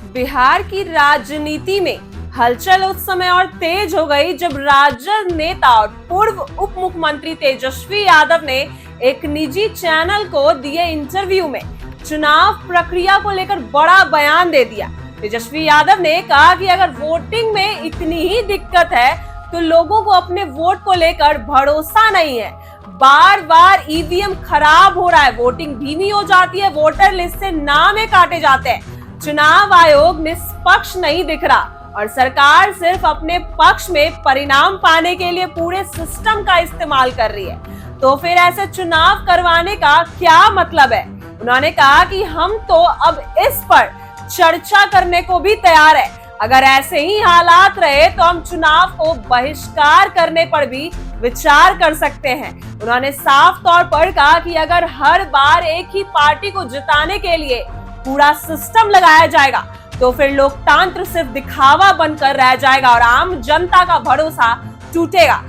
बिहार की राजनीति में हलचल उस समय और तेज हो गई जब राजद नेता और पूर्व उप मुख्यमंत्री तेजस्वी यादव ने एक निजी चैनल को दिए इंटरव्यू में चुनाव प्रक्रिया को लेकर बड़ा बयान दे दिया। तेजस्वी यादव ने कहा कि अगर वोटिंग में इतनी ही दिक्कत है तो लोगों को अपने वोट को लेकर भरोसा नहीं है। बार बार ईवीएम खराब हो रहा है, वोटिंग धीमी हो जाती है, वोटर लिस्ट से नाम काटे जाते हैं, चुनाव आयोग निष्पक्ष नहीं दिख रहा और सरकार सिर्फ अपने पक्ष में परिणाम पाने के लिए पूरे सिस्टम का इस्तेमाल कर रही है। तो फिर ऐसे चुनाव करवाने का क्या मतलब है? उन्होंने कहा कि हम तो अब इस पर चर्चा करने को भी तैयार है। अगर ऐसे ही हालात रहे तो हम चुनाव को बहिष्कार करने पर भी विचार कर सकते हैं। उन्होंने साफ तौर पर कहा कि अगर हर बार एक ही पार्टी को जिताने के लिए पूरा सिस्टम लगाया जाएगा तो फिर लोकतंत्र सिर्फ दिखावा बनकर रह जाएगा और आम जनता का भरोसा टूटेगा।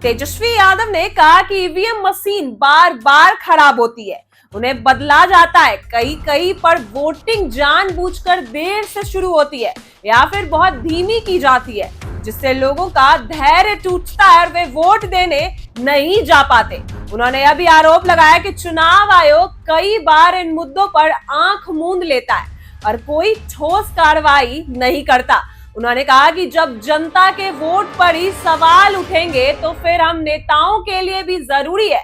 तेजस्वी यादव ने कहा कि ईवीएम मशीन बार बार खराब होती है, उन्हें बदला जाता है, कहीं पर वोटिंग जानबूझकर देर से शुरू होती है या फिर बहुत धीमी की जाती है, जिससे लोगों का धैर्य टूटता है और वे वोट देने नहीं जा पाते। उन्होंने यह भी आरोप लगाया कि चुनाव आयोग कई बार इन मुद्दों पर आंख मूंद लेता है और कोई ठोस कार्रवाई नहीं करता। उन्होंने कहा कि जब जनता के वोट पर ही सवाल उठेंगे तो फिर हम नेताओं के लिए भी जरूरी है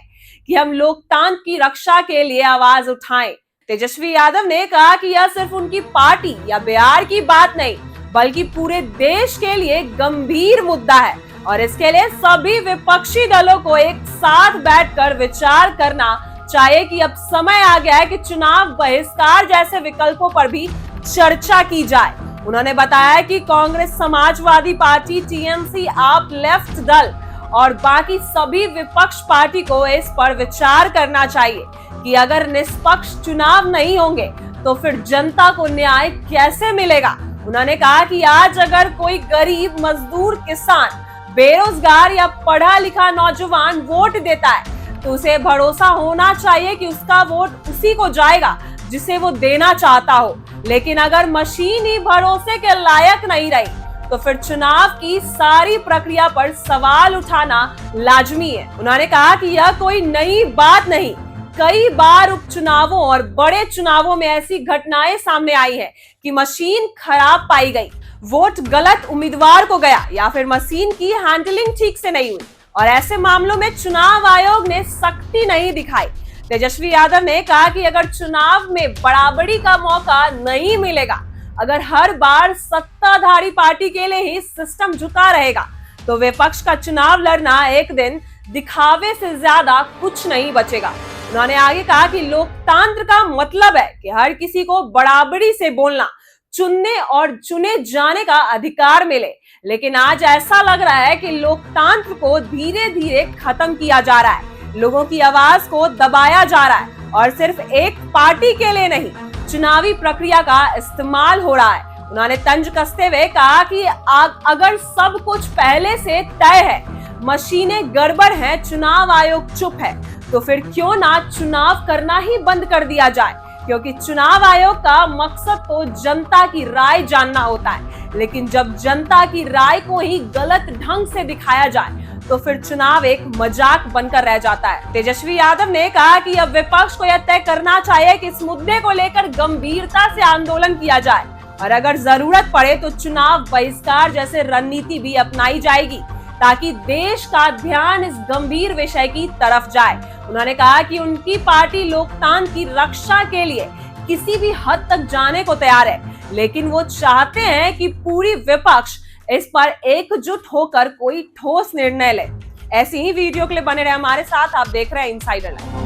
कि हम लोकतंत्र की रक्षा के लिए आवाज उठाएं। तेजस्वी यादव ने कहा कि यह सिर्फ उनकी पार्टी या बिहार की बात नहीं बल्कि पूरे देश के लिए गंभीर मुद्दा है और इसके लिए सभी विपक्षी दलों को एक साथ बैठकर विचार करना चाहिए कि अब समय आ गया है कि चुनाव बहिष्कार जैसे विकल्पों पर भी चर्चा की जाए। उन्होंने बताया कि कांग्रेस, समाजवादी पार्टी, टीएमसी, आप, लेफ्ट दल और बाकी सभी विपक्ष पार्टी को इस पर विचार करना चाहिए कि अगर निष्पक्ष चुनाव नहीं होंगे तो फिर जनता को न्याय कैसे मिलेगा। उन्होंने कहा कि आज अगर कोई गरीब, मजदूर, किसान, बेरोजगार या पढ़ा लिखा नौजवान वोट देता है तो उसे भरोसा होना चाहिए कि उसका वोट उसी को जाएगा जिसे वो देना चाहता हो। लेकिन अगर मशीन ही भरोसे के लायक नहीं रही तो फिर चुनाव की सारी प्रक्रिया पर सवाल उठाना लाजमी है। उन्होंने कहा कि यह कोई नई बात नहीं, कई बार उपचुनावों और बड़े चुनावों में ऐसी घटनाएं सामने आई है कि मशीन खराब पाई गई, वोट गलत उम्मीदवार को गया या फिर मशीन की हैंडलिंग ठीक से नहीं हुई और ऐसे मामलों में चुनाव आयोग ने सख्ती नहीं दिखाई। तेजस्वी यादव ने कहा कि अगर चुनाव में बराबरी का मौका नहीं मिलेगा, अगर हर बार सत्ताधारी पार्टी के लिए ही सिस्टम झुका रहेगा तो विपक्ष का चुनाव लड़ना एक दिन दिखावे से ज्यादा कुछ नहीं बचेगा। उन्होंने आगे कहा कि लोकतंत्र का मतलब है कि हर किसी को बराबरी से बोलना, चुनने और चुने जाने का अधिकार मिले। लेकिन आज ऐसा लग रहा है कि लोकतंत्र को धीरे धीरे खत्म किया जा रहा है, लोगों की आवाज को दबाया जा रहा है और सिर्फ एक पार्टी के लिए नहीं, चुनावी प्रक्रिया का इस्तेमाल हो रहा है। उन्होंने तंज कसते हुए कहा कि अगर सब कुछ पहले से तय है, मशीनें गड़बड़ हैं, चुनाव आयोग चुप है, तो फिर क्यों ना चुनाव करना ही बंद कर दिया जाए, क्योंकि चुनाव आयोग का मकसद तो जनता की राय जानना होता है। लेकिन जब जनता की राय को ही गलत ढंग से दिखाया जाए तो फिर चुनाव एक मजाक बनकर रह जाता है। तेजस्वी यादव ने कहा कि अब विपक्ष को यह तय करना चाहिए कि इस मुद्दे को लेकर गंभीरता से आंदोलन किया जाए और अगर जरूरत पड़े तो चुनाव बहिष्कार जैसे रणनीति भी अपनाई जाएगी ताकि देश का ध्यान इस गंभीर विषय की तरफ जाए। उन्होंने कहा कि उनकी पार्टी लोकतंत्र की रक्षा के लिए किसी भी हद तक जाने को तैयार है, लेकिन वो चाहते हैं कि पूरी विपक्ष इस पर एकजुट होकर कोई ठोस निर्णय ले। ऐसी ही वीडियो के लिए बने रहे हमारे साथ। आप देख रहे हैं इनसाइडर लाइव।